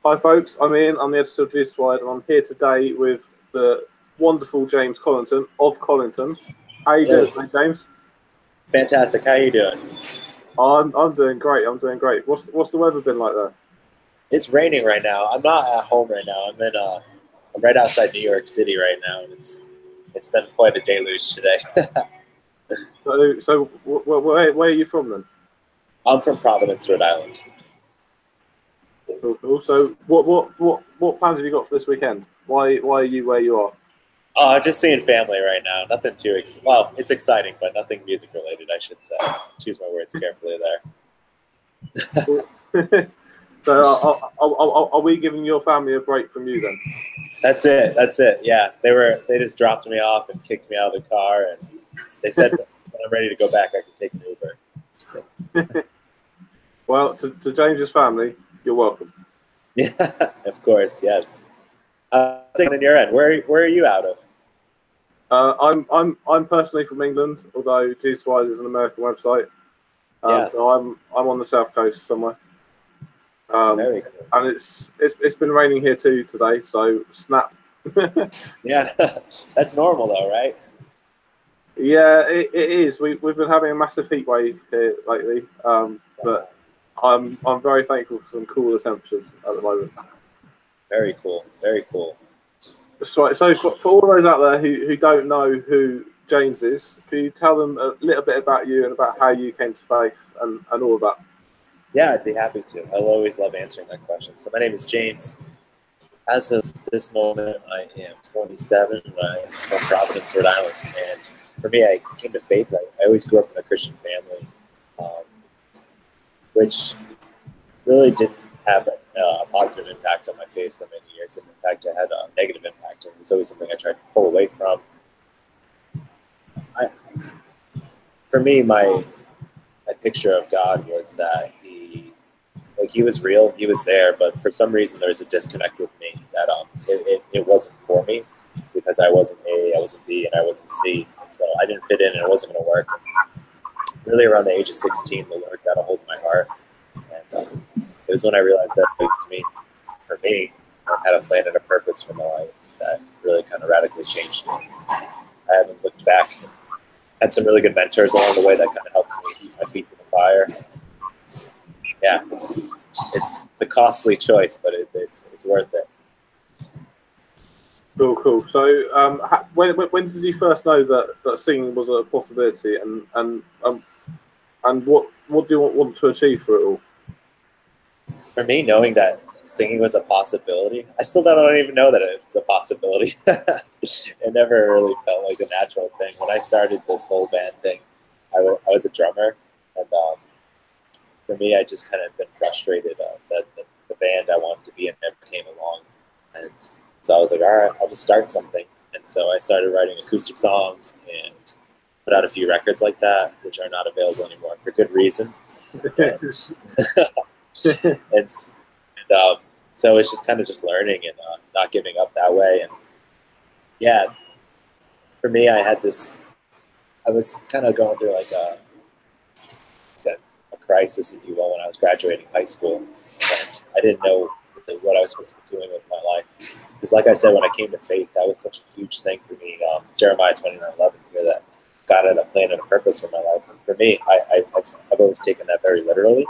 Hi folks, I'm Ian, I'm the editor of Juice Wide, and I'm here today with the wonderful James Collington of Collington. How you doing, mate, James? Fantastic. How are you doing? I'm doing great. I'm doing great. What's the weather been like there? It's raining right now. I'm not at home right now. I'm right outside New York City right now, and it's been quite a deluge today. So where are you from then? I'm from Providence, Rhode Island. Cool. So what plans have you got for this weekend? Why are you where you are? Oh, just seeing family right now. Nothing too well. It's exciting, but nothing music related. I should say. Choose my words carefully there. So are we giving your family a break from you then? That's it. That's it. Yeah, they just dropped me off and kicked me out of the car, and they said when I'm ready to go back, I can take an Uber. Well, to James's family, you're welcome. Yeah, of course. Yes. On your end, where are you out of? I'm personally from England, although Juice Wide is an American website. Yeah. So I'm on the south coast somewhere. Very cool. And it's been raining here too today, so snap. Yeah, that's normal though, right? Yeah, it is. We've been having a massive heat wave here lately, but I'm very thankful for some cooler temperatures at the moment. Very cool. Very cool. So for all those out there who don't know who James is, can you tell them a little bit about you and about how you came to faith and all of that? Yeah, I'd be happy to. I'll always love answering that question. So my name is James. As of this moment, I am 27. I'm from Providence, Rhode Island. And for me, I came to faith. I always grew up in a Christian family, which really didn't have a positive impact on my faith for many years. And in fact, it had a negative impact. And it was always something I tried to pull away from. For me, my picture of God was that he was real, he was there, but for some reason there was a disconnect with me that it wasn't for me because I wasn't A, I wasn't B, and I wasn't C, and so I didn't fit in and it wasn't going to work. Really around the age of 16, the Lord got a hold of my heart, and it was when I realized that for me, I had a plan and a purpose for my life that really kind of radically changed me. I haven't looked back. Had some really good mentors along the way that kind of helped me keep my feet to the fire. Yeah, it's a costly choice, but it's worth it. Cool. So, when did you first know that singing was a possibility, and what do you want to achieve for it all? For me, knowing that singing was a possibility, I still don't even know that it's a possibility. It never really felt like a natural thing. When I started this whole band thing, I was a drummer, and for me, I just kind of been frustrated that the band I wanted to be in never came along. And so I was like, all right, I'll just start something. And so I started writing acoustic songs and put out a few records like that, which are not available anymore for good reason. And so it's just kind of just learning and not giving up that way. And yeah, for me, I was kind of going through like a crisis, if you will, when I was graduating high school. And I didn't know what I was supposed to be doing with my life. Because like I said, when I came to faith, that was such a huge thing for me. Jeremiah 29:11, hear that God had a plan and a purpose for my life. And for me, I've always taken that very literally.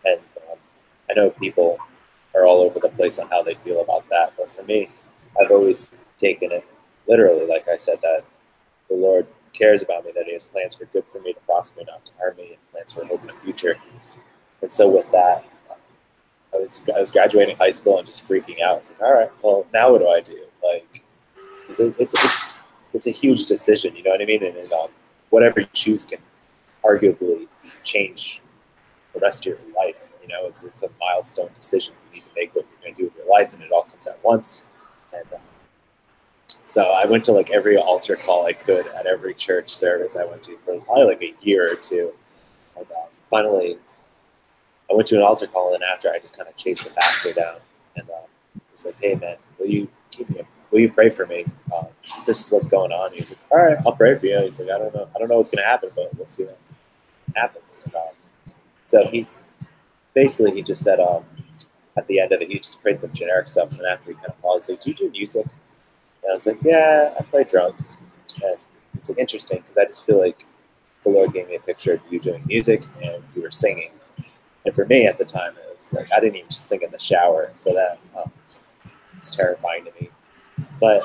And I know people are all over the place on how they feel about that. But for me, I've always taken it literally. Like I said, that the Lord cares about me, that he has plans for good for me, to prosper me, not to harm me, and plans for hope in the future. And so with that, I was graduating high school and just freaking out. It's like, all right, well, now what do I do? Like, it's a huge decision, you know what I mean? And whatever you choose can arguably change the rest of your life. You know, it's a milestone decision. You need to make what you're going to do with your life, and it all comes at once. And so I went to like every altar call I could at every church service I went to for probably like a year or two. And finally, I went to an altar call, and after I just kind of chased the pastor down and was like, "Hey man, will you pray for me? This is what's going on." He was like, "All right, I'll pray for you." He's like, "I don't know what's going to happen, but we'll see what happens." And, so he just said, at the end of it, he just played some generic stuff, and then after he kind of paused, he's like, "Do you do music?" And I was like, "Yeah, I play drums." And he's like, "Interesting, because I just feel like the Lord gave me a picture of you doing music and you were singing." And for me at the time, it was like I didn't even sing in the shower, so that was terrifying to me. But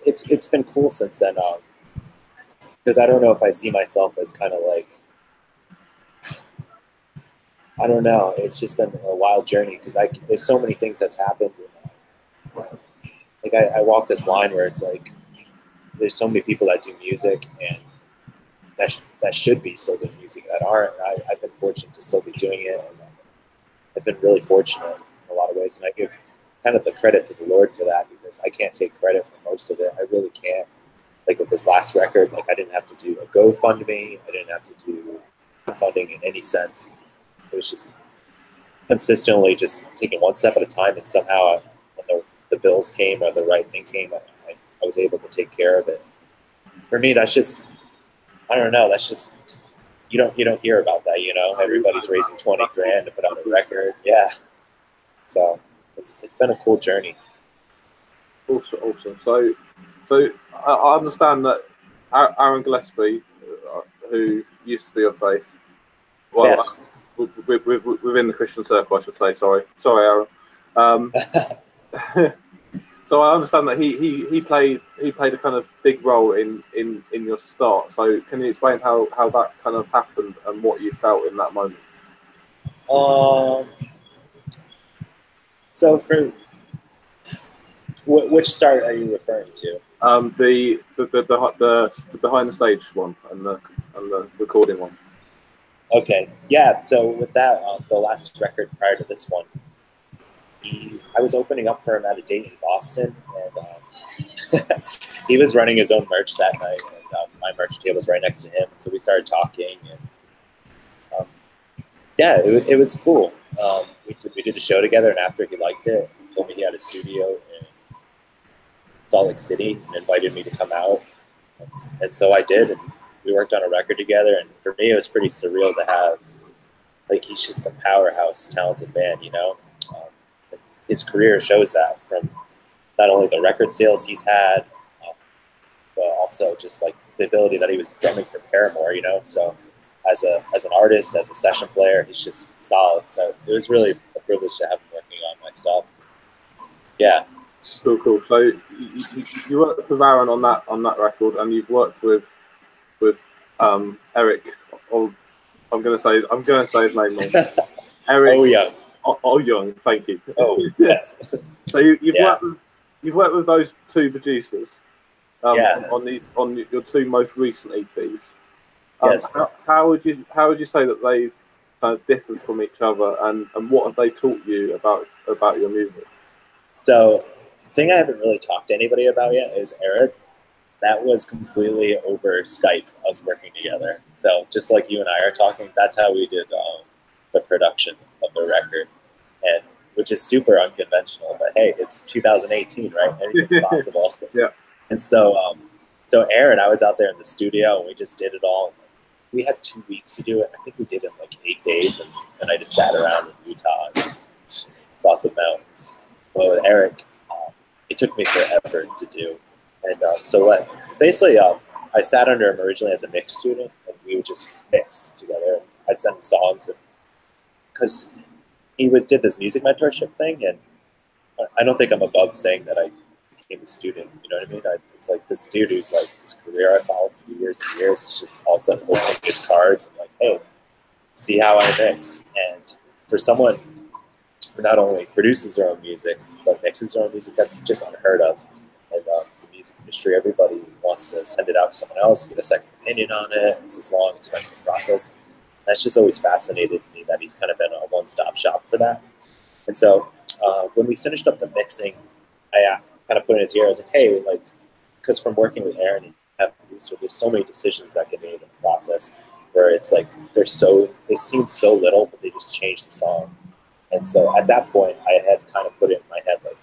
it's been cool since then, because I don't know if I see myself as kind of like, I don't know. It's just been a wild journey because there's so many things that's happened. Like I walk this line where it's like there's so many people that do music and that should be still doing music that aren't. I've been fortunate to still be doing it, and I've been really fortunate in a lot of ways. And I give kind of the credit to the Lord for that because I can't take credit for most of it. I really can't. Like with this last record, like I didn't have to do a GoFundMe. I didn't have to do funding in any sense. It was just consistently just taking one step at a time, and somehow when the bills came or the right thing came, I was able to take care of it. For me, that's just, I don't know, that's just, you don't hear about that, you know? Everybody's raising 20 grand to put out a record. Yeah. So it's been a cool journey. Awesome. So I understand that Aaron Gillespie, who used to be of faith, well, yes. Within the Christian circle, I should say. Sorry, Aaron. So I understand that he played a kind of big role in your start. So can you explain how that kind of happened and what you felt in that moment? So for which start are you referring to? The behind the stage one and the recording one. Okay, yeah. So with that, the last record prior to this one, I was opening up for him at a date in Boston, and he was running his own merch that night, and my merch table was right next to him. So we started talking, and yeah, it was cool. We did a show together, and after he liked it, he told me he had a studio in Salt Lake City and invited me to come out, and so I did, and we worked on a record together. And for me, it was pretty surreal to have, like, he's just a powerhouse, talented man, you know. His career shows that from not only the record sales he's had, but also just like the ability that he was drumming for Paramore, you know. So as an artist, as a session player, he's just solid. So it was really a privilege to have him working on my stuff. Yeah. Cool. So you worked with Aaron on that record, and you've worked with Eric. Or I'm gonna say his name wrong. Eric. Oh yeah. Oh, Young, thank you. Oh, yes. So you've worked with those two producers on your two most recent EPs. Yes. How would you say that they've differed from each other, and what have they taught you about your music? So the thing I haven't really talked to anybody about yet is Eric. That was completely over Skype, us working together. So just like you and I are talking, that's how we did the production of the record, and which is super unconventional. But hey, it's 2018, right? Anything's possible. Yeah. And so, so Aaron, I was out there in the studio, and we just did it all. We had 2 weeks to do it. I think we did it in like 8 days, and I just sat around in Utah and saw some mountains. But with Eric, it took me forever to do. And so what? Basically, I sat under him originally as a mix student, and we would just mix together. And I'd send him songs, because he did this music mentorship thing, and I don't think I'm above saying that I became a student. You know what I mean? It's like this dude who's like his career I followed for years and years. It's just all of a sudden opening his cards and like, hey, see how I mix. And for someone who not only produces their own music but mixes their own music, that's just unheard of. And the music industry, everybody wants to send it out to someone else, get a second opinion on it. It's this long, expensive process. That's just always fascinated me that he's kind of been a one-stop shop for that. And so when we finished up the mixing, I kind of put in his ear. I was like, hey, like, because from working with Aaron and having a producer, there's so many decisions that get made in the process where it's like they seem so little, but they just change the song. And so at that point, I had kind of put it in my head, like,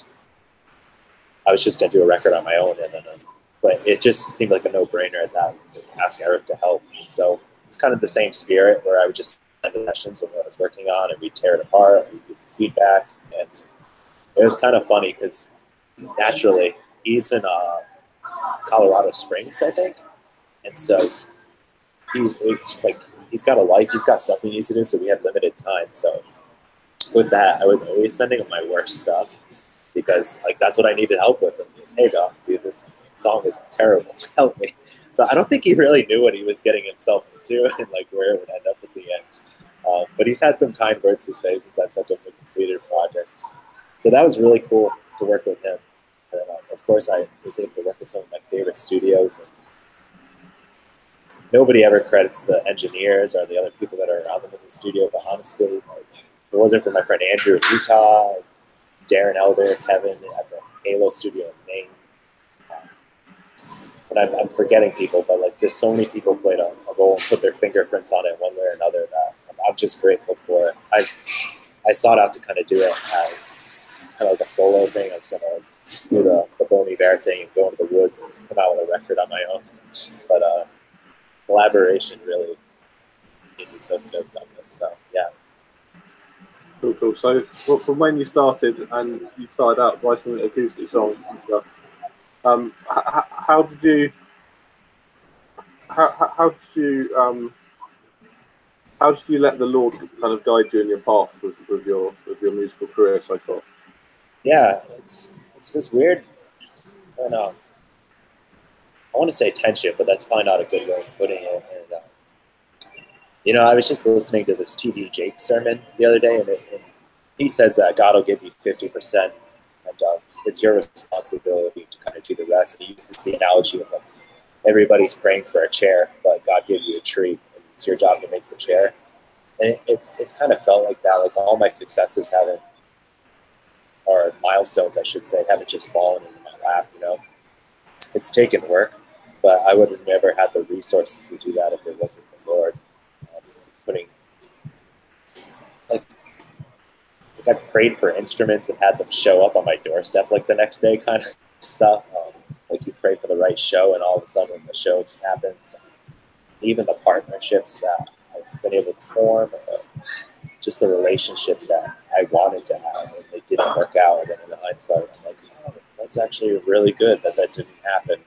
I was just going to do a record on my own. But it just seemed like a no-brainer at that to ask Eric to help. And so it's kind of the same spirit where I would just the sessions of what I was working on, and we'd tear it apart, and we'd give feedback, and it was kind of funny because naturally he's in Colorado Springs, I think, and so it's just like he's got a life, he's got stuff he needs to do, so we had limited time. So with that, I was always sending him my worst stuff because like that's what I needed help with. And, hey, Doc, dude, this song is terrible. Help me. So I don't think he really knew what he was getting himself into and like where it would end up at the end. But he's had some kind words to say since I've sent him a completed project. So that was really cool to work with him. And of course, I was able to work with some of my favorite studios. And nobody ever credits the engineers or the other people that are around them in the studio, but honestly, like, if it wasn't for my friend Andrew in Utah, Darren Elder, Kevin at the Halo studio in Maine. And I'm forgetting people, but like just so many people played a role and put their fingerprints on it one way or another that I'm just grateful for it. I sought out to kind of do it as kind of like a solo thing. I was going to do the Boney Bear thing and go into the woods and come out with a record on my own. But collaboration really made me so stoked on this. So yeah. Cool. So from when you started and you started out writing acoustic songs and stuff, how did you let the Lord kind of guide you in your path with your musical career so far? Yeah, it's this weird, I don't know, I want to say tension, but that's probably not a good way of putting it. And, you know, I was just listening to this T.D. Jakes sermon the other day, and he says that God will give you 50%, and it's your responsibility to kind of do the rest. And he uses the analogy of like, everybody's praying for a chair, but God gives you a tree, and it's your job to make the chair. And it's kind of felt like that. Like all my successes haven't, or milestones, I should say, haven't just fallen into my lap. You know, it's taken work, but I would have never had the resources to do that if it wasn't the Lord putting. Like I've prayed for instruments and had them show up on my doorstep like the next day, kind of stuff. Like you pray for the right show, and all of a sudden the show happens. Even the partnerships that I've been able to form, just the relationships that I wanted to have, and they didn't work out. And then in hindsight, I'm like, oh, that's actually really good that didn't happen.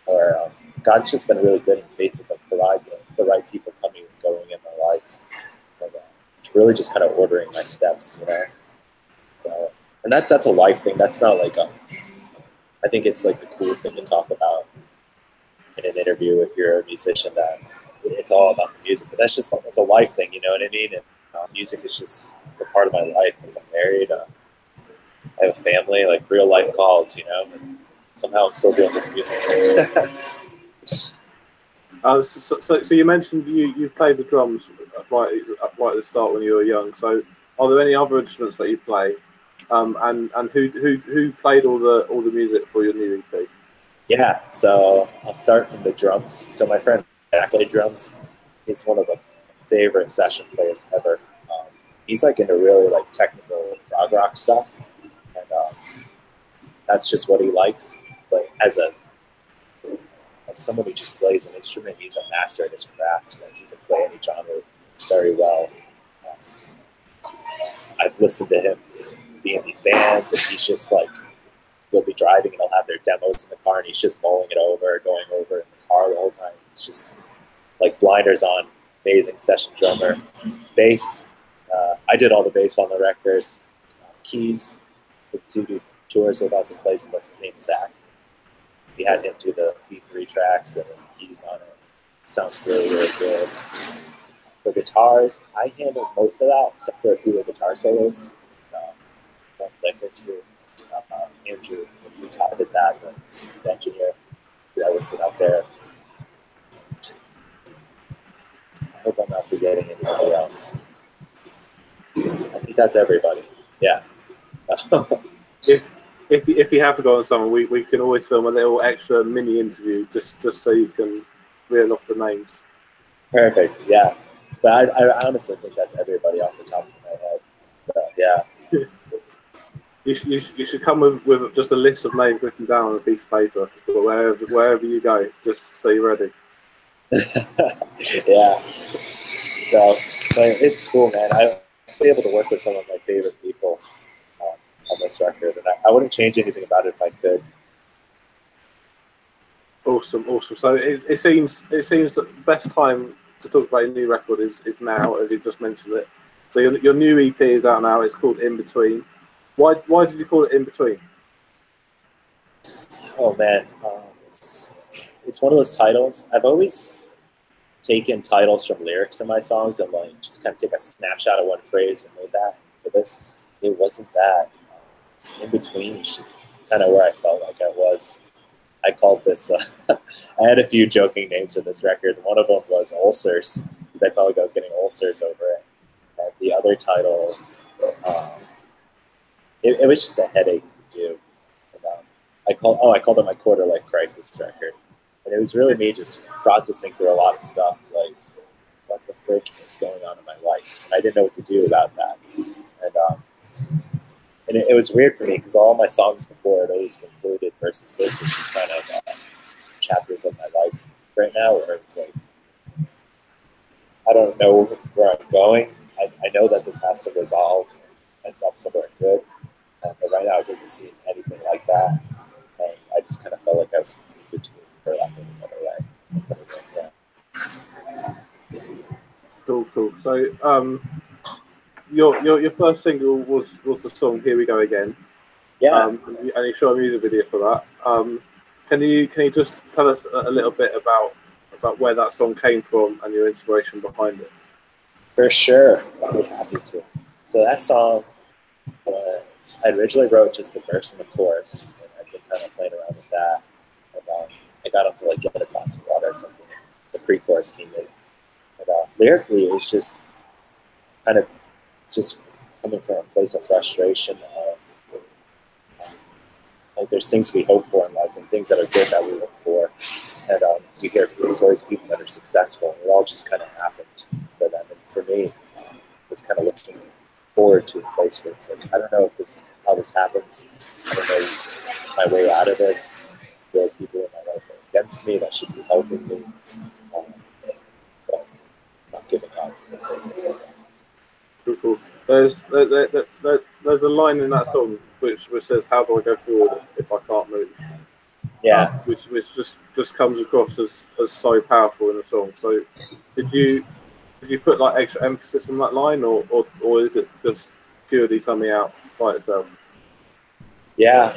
Or God's just been really good and faithful to provide the right people coming and going in my life. And, really just kind of ordering my steps, you know. So, and that's a life thing. That's not like I think it's like the cool thing to talk about in an interview if you're a musician, that it's all about the music. But that's just, it's a life thing, you know what I mean? And music is just, it's a part of my life. I'm married. I have a family, like real life calls, you know. And somehow I'm still doing this music. So you mentioned you played the drums right at the start when you were young. So are there any other instruments that you play? And who played all the music for your new EP? Yeah, so I'll start from the drums. So my friend Jack played drums. He's one of the favorite session players ever. He's like into really like technical prog rock stuff, and that's just what he likes. But as someone who just plays an instrument, he's a master at his craft. Like he can play any genre very well. I've listened to him be in these bands, and he's just like, he'll be driving and they'll have their demos in the car, and he's just mulling it over, going over in the car the whole time. It's just like blinders on. Amazing session drummer. Bass. I did all the bass on the record. Keys. The two tours with us in place, and that's named Zach. We had him do the B3 tracks and the keys on it. Sounds really, really good. For guitars, I handled most of that, except for a few of the guitar solos. One lick or two. Andrew from Utah did that, the engineer who I worked with out there. I hope I'm not forgetting anybody else. I think that's everybody. Yeah. If you have forgotten someone, we can always film a little extra mini interview just so you can reel off the names. Perfect. Yeah. But I honestly think that's everybody off the top of my head. But, yeah. You should come with just a list of names written down on a piece of paper, wherever you go, just so you're ready. Yeah. So But it's cool, man. I've been able to work with some of my favorite people on this record, and I wouldn't change anything about it if I could. Awesome, awesome. So it seems that the best time to talk about your new record is now, as you just mentioned it. So your new EP is out now. It's called In Between. Why did you call it In Between? Oh man, it's one of those titles. I've always taken titles from lyrics in my songs and like just kind of take a snapshot of one phrase and made that. For this, it wasn't that. In Between is just kind of where I felt like I was. I called this. I had a few joking names for this record. One of them was Ulcers because I felt like I was getting ulcers over it. And the other title, it was just a headache to do. And, I called it my quarter life crisis record, and it was really me just processing through a lot of stuff, like what the frick is going on in my life, and I didn't know what to do about that. And it was weird for me because all my songs before had always concluded versus this, which is kind of chapters of my life right now, where it's like I don't know where I'm going. I know that this has to resolve and end up somewhere good, but right now it doesn't seem anything like that. And I just kind of felt like I was good to for lack of a better way. Cool. So your first single was the song Here We Go Again. Yeah. And you shot a music video for that. Can you just tell us a little bit about where that song came from and your inspiration behind it? For sure, I'd be happy to. So that song, I originally wrote just the verse and the chorus, and I've been kind of playing around with that. And I got up to like get a glass of water or something. The pre-chorus came in, and lyrically, it was just kind of just coming from a place of frustration. Like there's things we hope for in life and things that are good that we look for, and we hear stories of people that are successful, and it all just kind of happened for them. And for me, was kind of looking forward to a place where it's like, I don't know if how this happens. I don't know my way out of this. I feel like people in my life are against me that should be helping me, but not giving up. Cool. There's a line in that song which says, "How do I go forward if I can't move?" Yeah. Which just comes across as so powerful in the song. So did you put like extra emphasis on that line, or is it just purely coming out by itself? Yeah,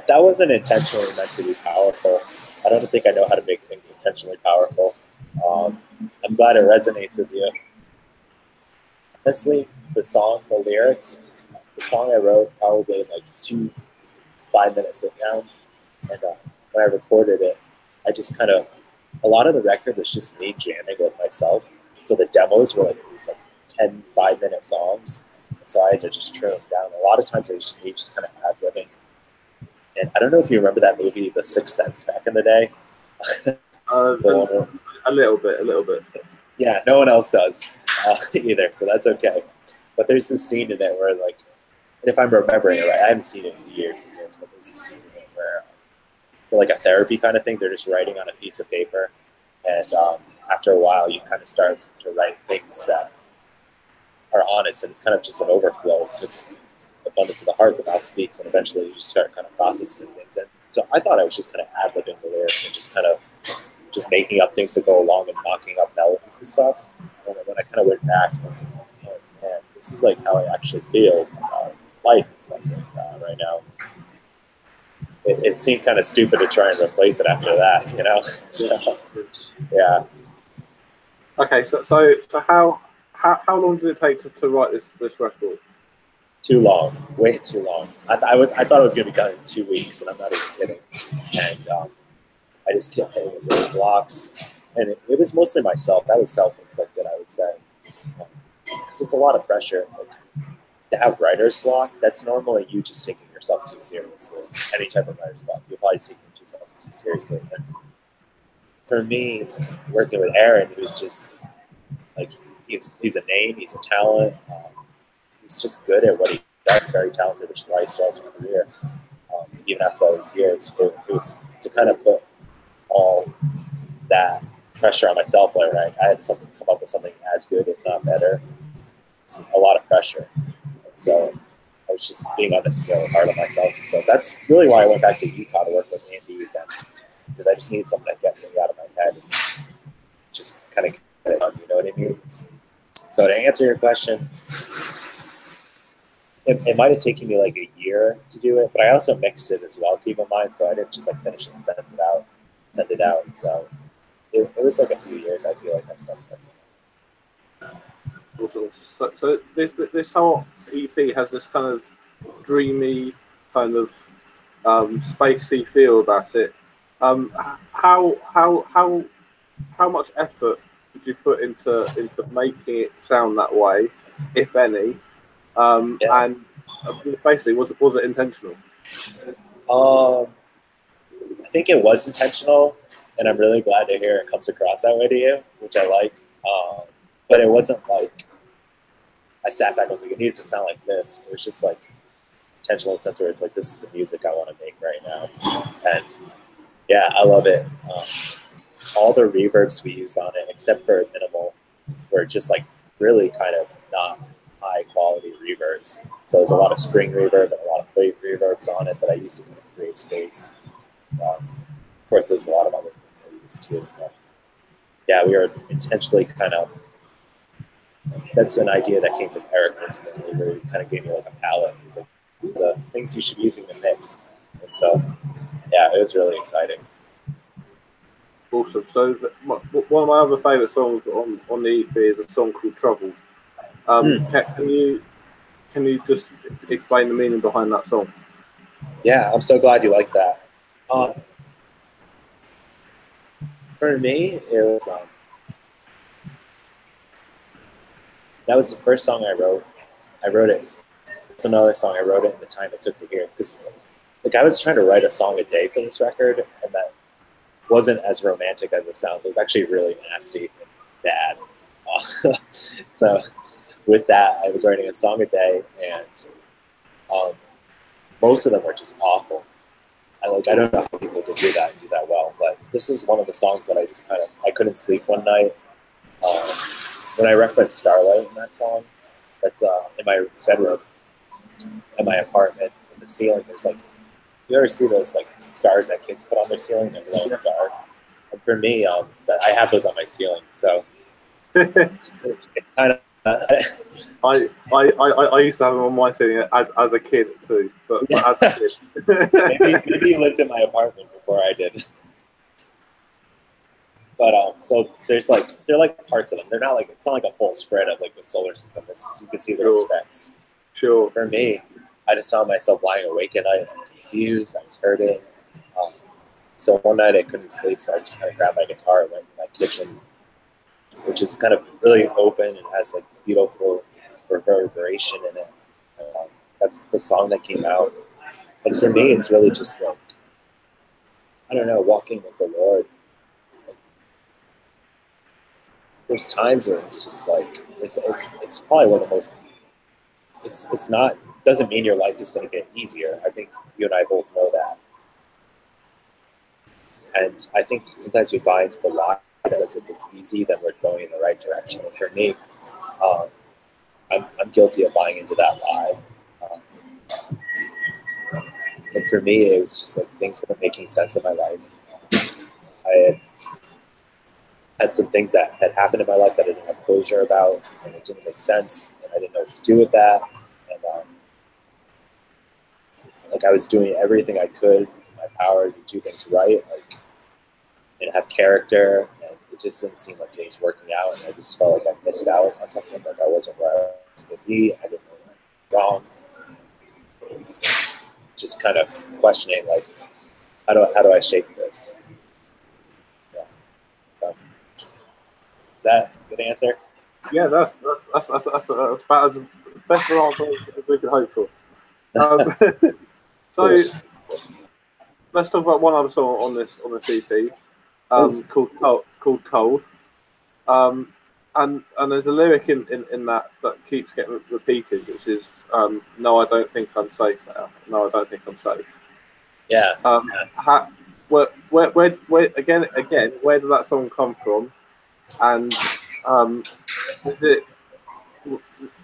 that wasn't intentionally meant to be powerful. I don't think I know how to make things intentionally powerful. I'm glad it resonates with you. Honestly, the lyrics, the song I wrote probably in like 2 5-minute sit downs, and when I recorded it, I just kind of, a lot of the record was just me jamming with myself. So the demos were like these like 10 5-minute songs, and so I had to just trim them down. A lot of times it was just me just kind of ad-libbing. And I don't know if you remember that movie, The Sixth Sense, back in the day. A little bit. Yeah, no one else does either, so that's okay. But there's this scene in it where, like, and if I'm remembering it right, I haven't seen it in years and years, but there's this scene in it where, for like a therapy kind of thing, they're just writing on a piece of paper, and after a while, you kind of start to write things that are honest, and it's kind of just an overflow. It's abundance of the heart, the mouth speaks, and eventually you just start kind of processing things. And so I thought I was just kind of ad-libbing the lyrics and just kind of just making up things to go along and knocking up melodies and stuff. And then I kind of went back and I was like, oh, man, this is like how I actually feel about life and stuff like that right now. It seemed kind of stupid to try and replace it after that, you know? So, yeah. Okay, so how long did it take to write this record? Too long, way too long. I thought it was going to be done in 2 weeks, and I'm not even kidding. And I just kept hitting with those blocks, and it was mostly myself. That was self-inflicted, I would say, because it's a lot of pressure. Like, to have writer's block, that's normally you just taking yourself too seriously. Any type of writer's block, you're probably taking yourself too seriously. And for me, working with Aaron, he was just like he's a name, he's a talent. He's just good at what he does, very talented, which is why he still has a career, even after all these years. But it was to kind of put all that pressure on myself, where I had to come up with something as good, if not better. pressure. And so I was just being unnecessarily hard on myself. And so that's really why I went back to Utah to work with Andy again, because I just needed something to get me out of my head and just kind of get it done, you know what I mean? So to answer your question, it might have taken me like a year to do it, but I also mixed it as well, keep in mind, so I didn't just like finish and send it out. So it was like a few years, I feel like that's what So this whole EP has this kind of dreamy, kind of spacey feel about it. How much effort did you put into making it sound that way, if any? Yeah. And basically, was it intentional? I think it was intentional, and I'm really glad to hear it comes across that way to you, which I like. But it wasn't like I sat back and was like, it needs to sound like this. It was just like intentional in the sense where it's like, this is the music I want to make right now. And yeah, I love it. All the reverbs we used on it, except for minimal, were just like really kind of not high quality reverbs. So there's a lot of spring reverb and a lot of plate reverbs on it that I used to kind of create space. Of course, there's a lot of other things I used too. But yeah, we were intentionally kind of, that's an idea that came from Eric ultimately, where he kind of gave me like a palette. He's like, the things you should use in the mix. And so, yeah, it was really exciting. Awesome. So one of my other favourite songs on the EP is a song called Trouble. Can you just explain the meaning behind that song? Yeah, I'm so glad you like that. For me, it was that was the first song I wrote. I wrote it. It's another song I wrote it in the time it took to hear, because like I was trying to write a song a day for this record, and that wasn't as romantic as it sounds. It was actually really nasty and bad. So with that, I was writing a song a day, and most of them were just awful. I don't know how people could do that well, but this is one of the songs that I just kind of, I couldn't sleep one night. When I referenced Starlight in that song, that's in my bedroom, in my apartment, in the ceiling, there's like, you ever see those like stars that kids put on their ceiling and glow in the dark? And for me, I have those on my ceiling, so it's kind of. I used to have them on my ceiling as a kid too, but as a kid. maybe you lived in my apartment before I did. But so they're like parts of them. They're not like, it's not like a full spread of like the solar system. You can see their specs. Sure. For me, I just found myself lying awake at night. I'm confused. I was hurting. So one night I couldn't sleep, so I just kind of grabbed my guitar and went in my kitchen, which is kind of really open and has like this beautiful reverberation in it. That's the song that came out. And for me, it's really just like, I don't know, walking with the Lord. There's times where it's just like, it's probably one of the most, it's not, doesn't mean your life is going to get easier. I think you and I both know that. And I think sometimes we buy into the lie that as if it's easy, then we're going in the right direction. And for me, I'm guilty of buying into that lie. And for me, it was just like things weren't making sense in my life. I had some things that had happened in my life that I didn't have closure about, and it didn't make sense, and I didn't know what to do with that. And like I was doing everything I could in my power to do things right, like, and have character, and it just didn't seem like it was working out, and I just felt like I missed out on something, like I wasn't where I was going to be. I didn't know what was wrong. Just kind of questioning, like, how do I shake this? Is that a good answer? Yeah, that's about as best an answer we could hope for. So let's talk about one other song on this EP, called Cold. And there's a lyric in that keeps getting repeated, which is no, I don't think I'm safe now. No, I don't think I'm safe. Yeah. Where again, where does that song come from? And is it,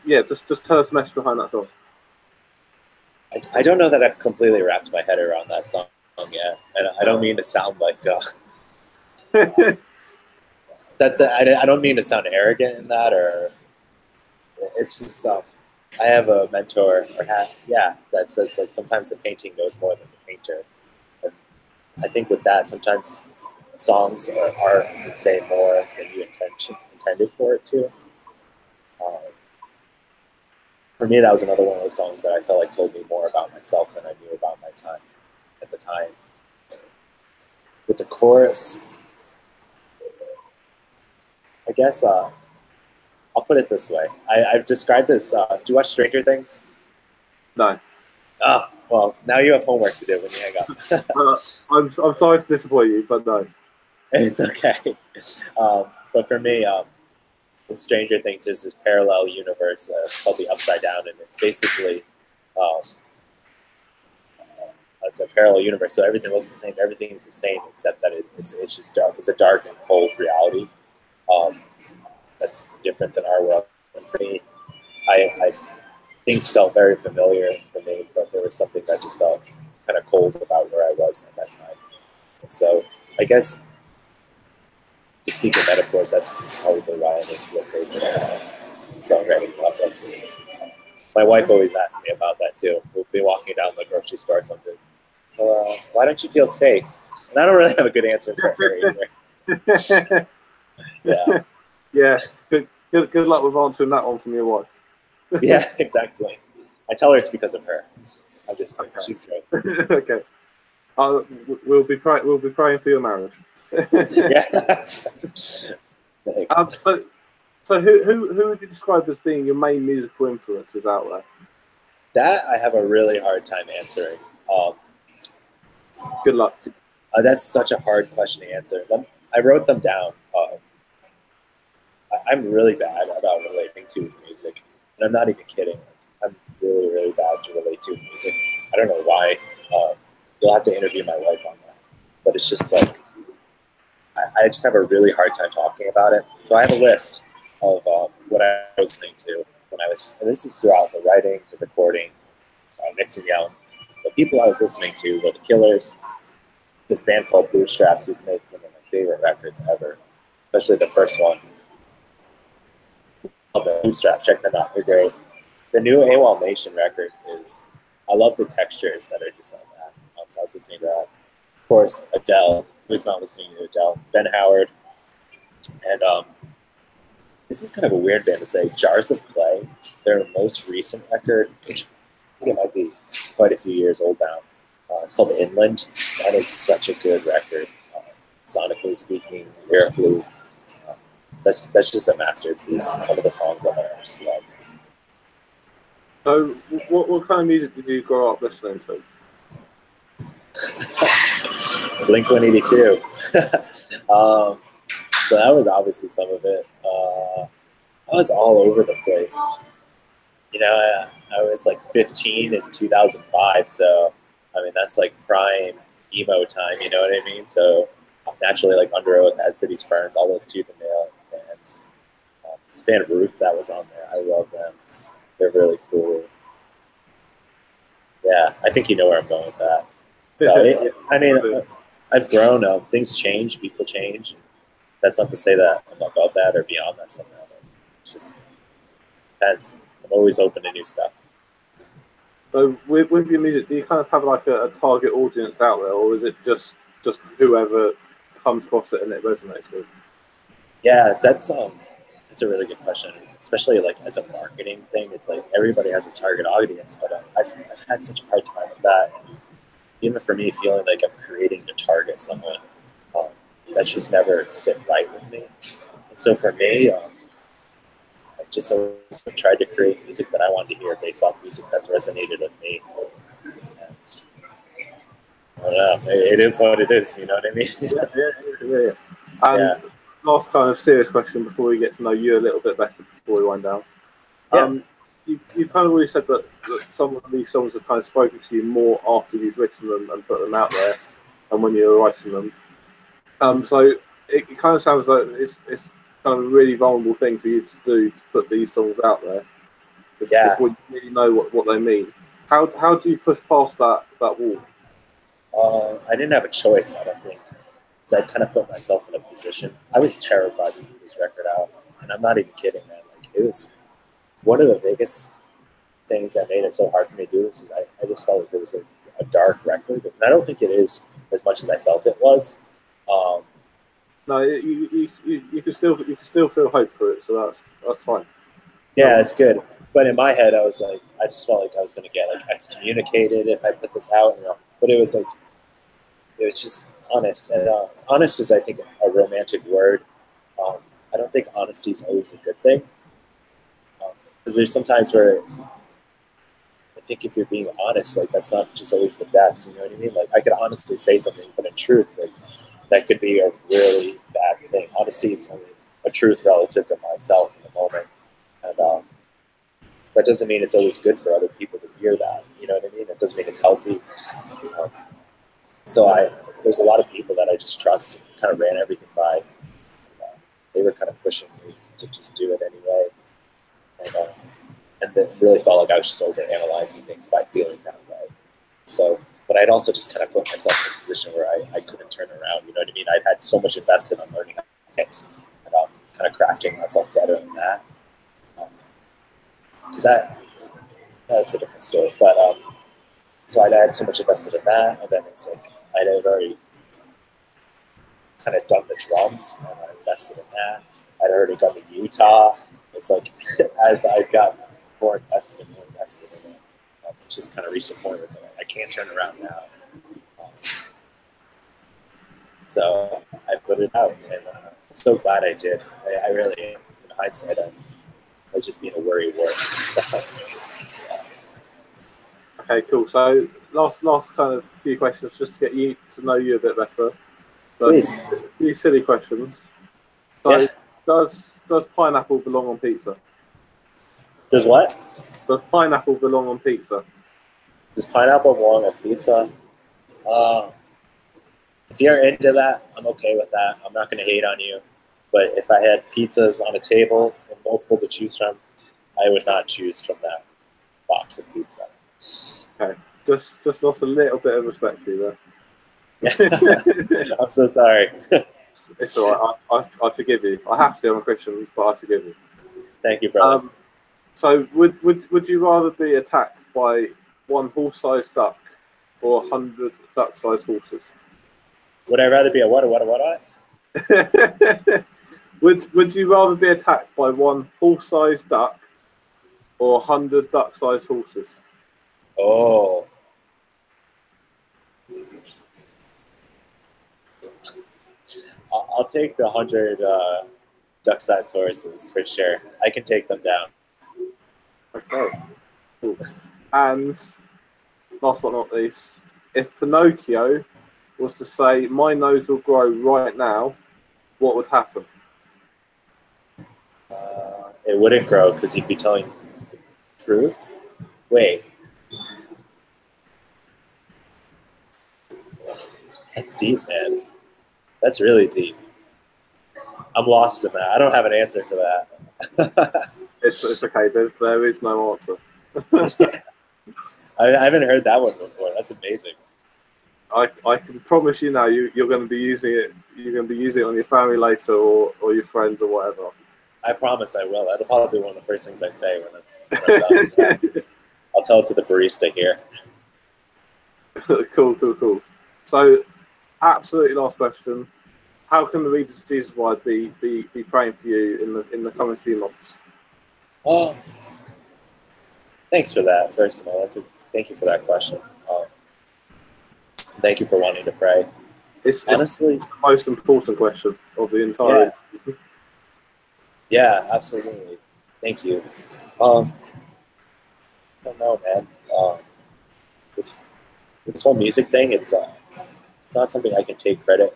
yeah, just tell us the message behind that song. I don't know that I've completely wrapped my head around that song yet, and I don't mean to sound like I don't mean to sound arrogant in that, or it's just I have a mentor, that says like sometimes the painting knows more than the painter, and I think with that sometimes songs or art can say more than you intended for it to. For me, that was another one of those songs that I felt like told me more about myself than I knew about my time at the time. With the chorus, I guess I'll put it this way. I've described this. Do you watch Stranger Things? No. Ah, well, now you have homework to do when you hang up. I'm sorry to disappoint you, but no. It's okay. But for me, in Stranger Things, there's this parallel universe called the Upside Down, and it's basically it's a parallel universe. So everything looks the same. Everything is the same, except that it's just dark. It's a dark and cold reality that's different than our world. And for me, things felt very familiar for me, but there was something that just felt kind of cold about where I was at that time. And so I guess to speak in metaphors, that's probably why I make feel safe in the songwriting process. My wife always asks me about that too. We'll be walking down the grocery store or something. So why don't you feel safe? And I don't really have a good answer for her either. Yeah. Yeah. Good luck with answering that one from your wife. Yeah, exactly. I tell her it's because of her. I'm just kidding. Okay. She's great. Okay. We'll be praying for your marriage. Yeah. So who would you describe as being your main musical influences out there? That I have a really hard time answering. Good luck. That's such a hard question to answer. I wrote them down. I'm really bad about relating to music, and I'm not even kidding. I'm really, really bad to relate to music. I don't know why. You'll have to interview my wife on that. But it's just like, I just have a really hard time talking about it. So I have a list of what I was listening to when I was, and this is throughout the writing, the recording, mixing out. The people I was listening to were the Killers, this band called Bootstraps, who's made some of my favorite records ever, especially the first one. Love the Bootstraps, check them out, they're great. The new AWOL Nation record is, I love the textures that are just on that. So I was listening to that. Of course, Adele, who's not listening to Adele, Ben Howard, and this is kind of a weird band to say, Jars of Clay, their most recent record, which I think it might be quite a few years old now. It's called Inland. That is such a good record, sonically speaking, lyrically. That's just a masterpiece. Some of the songs on there I just love. So, what kind of music did you grow up listening to? Blink-182. So that was obviously some of it. I was all over the place. You know, I was like 15 in 2005, so I mean that's like prime emo time. You know what I mean? So naturally, like Under Oath, As Cities Burns, all those Tooth and Nail bands. This band Ruth that was on there, I love them. They're really cool. Yeah, I think you know where I'm going with that. So I mean, I've grown. Things change, people change. That's not to say that I'm above that or beyond that somehow. It's just I'm always open to new stuff. So with your music, do you kind of have like a target audience out there, or is it just whoever comes across it and it resonates with? Yeah, that's a really good question. Especially like as a marketing thing, it's like everybody has a target audience, but I've had such a hard time with that. Even for me, feeling like I'm creating to target someone, that's just never sit right with me. And so for me, I just always tried to create music that I wanted to hear based off music that's resonated with me. And I don't know, it is what it is, you know what I mean? Yeah. And last kind of serious question before we get to know you a little bit better before we wind down. You've kind of already said that some of these songs have kind of spoken to you more after you've written them and put them out there than when you were writing them. So it kind of sounds like it's kind of a really vulnerable thing for you to do, to put these songs out there. before you really know what they mean. How do you push past that wall? I didn't have a choice, I don't think. Because I kind of put myself in a position. I was terrified to put this record out. And I'm not even kidding, man. Like, it was one of the biggest things that made it so hard for me to do this is I just felt like it was a dark record. And I don't think it is as much as I felt it was. No, you can still feel hope for it, so that's fine. Yeah, it's good. But in my head, I was like, I just felt like I was going to get like excommunicated if I put this out. You know? But it was like, it was just honest. And honest is, I think, a romantic word. I don't think honesty is always a good thing. Because there's sometimes where I think if you're being honest, like that's not just always the best. You know what I mean? Like I could honestly say something, but in truth, like that could be a really bad thing. Honesty is only a truth relative to myself in the moment. And that doesn't mean it's always good for other people to hear that. You know what I mean? It doesn't mean it's healthy. So there's a lot of people that I just trust, kind of ran everything by. They were kind of pushing me to just do it anyway. And it really felt like I was just overanalyzing things by feeling that way. So, but I'd also just kind of put myself in a position where I couldn't turn around. You know what I mean? I'd had so much invested on learning how to mix and kind of crafting myself better than that. Because that's a different story. But so I'd had so much invested in that, and then it's like I'd already kind of done the drums, and I invested in that. I'd already gone to Utah. It's like as I got more invested in it, it just kind of reached a point where it's like I can't turn around now. So I put it out, and I'm so glad I did. I really am. In hindsight, I was just being a worry wart. So, Okay, cool. So last kind of few questions just to get you to know you a bit better. Please. A few silly questions. So yeah. Does pineapple belong on pizza? Does what? Does pineapple belong on pizza? Does pineapple belong on pizza? If you're into that, I'm okay with that. I'm not going to hate on you. But if I had pizzas on a table and multiple to choose from, I would not choose from that box of pizza. Okay, just lost a little bit of respect for you there. I'm so sorry. It's all right. I forgive you. I have to. I'm a Christian, but I forgive you. Thank you, brother. So would you rather be attacked by one horse-sized duck or 100 duck-sized horses? Would I rather be a what? Would you rather be attacked by one horse-sized duck or 100 duck-sized horses? Oh. I'll take the 100 duck-sized horses for sure. I can take them down. Okay. Cool. And last but not least, if Pinocchio was to say, "My nose will grow right now," what would happen? It wouldn't grow because he'd be telling the truth. Wait. That's deep, man. That's really deep. I'm lost in that. I don't have an answer to that. It's okay. There is no answer. I haven't heard that one before. That's amazing. I can promise you now, you're going to be using it. You're going to be using it on your family later, or your friends, or whatever. I promise I will. That'll probably be one of the first things I say when I'm done. I'll tell it to the barista here. Cool. So, absolutely last question: how can the readers of Jesus Wide be praying for you in the coming few months? Oh, thanks for that. First of all, thank you for that question. Thank you for wanting to pray. Honestly, it's the most important question of the entire. Yeah, absolutely. Thank you. I don't know, man. This whole music thing, it's not something I can take credit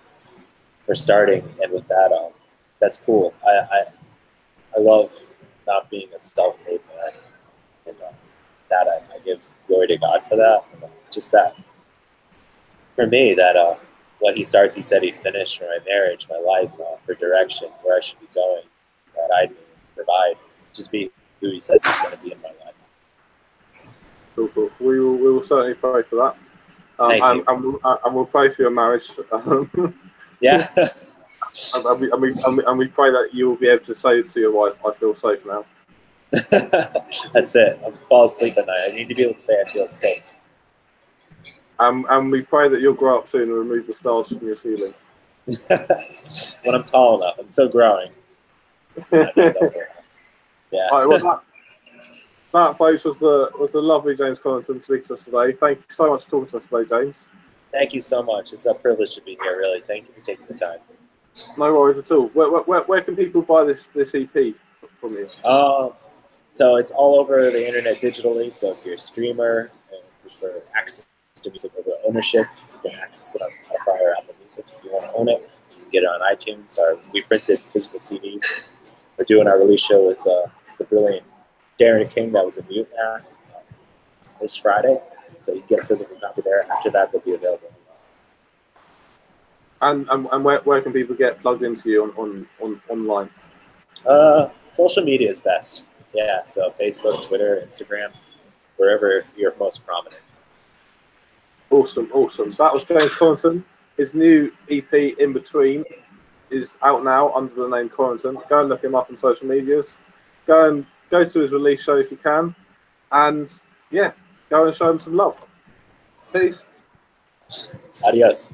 for starting, and with that, that's cool. I love not being a self-made man, and that I give glory to God for that. Just that, for me, that what he starts, he said he'd finish for my marriage, my life, for direction, where I should be going, that I'd provide, just be who he says he's going to be in my life. Cool, cool. We will certainly pray for that. Thank you. And we'll pray for your marriage. Yeah. and we pray that you will be able to say to your wife, "I feel safe now." That's it. I'll fall asleep at night. I need to be able to say I feel safe. And we pray that you'll grow up soon and remove the stars from your ceiling. When I'm tall enough, I'm still growing. Yeah. All right, well, that, folks, was the lovely James Collington speaking to us today. Thank you so much for talking to us today, James. Thank you so much. It's a privilege to be here, really. Thank you for taking the time. No worries at all. Where can people buy this EP from you? So it's all over the internet digitally. So if you're a streamer and for access to music over ownership, you can access it on Spotify or Apple Music. If you want to own it, you can get it on iTunes. We printed physical CDs. We're doing our release show with the brilliant Darren King that was in Utah this Friday. So you can get a physical copy there. After that, they'll be available. And where can people get plugged into you online? Social media is best. Yeah, so Facebook, Twitter, Instagram, wherever you're most prominent. Awesome. That was James Collington. His new EP, In Between, is out now under the name Collington. Go and look him up on social medias. Go to his release show if you can. And, yeah, go and show him some love. Peace. Adios.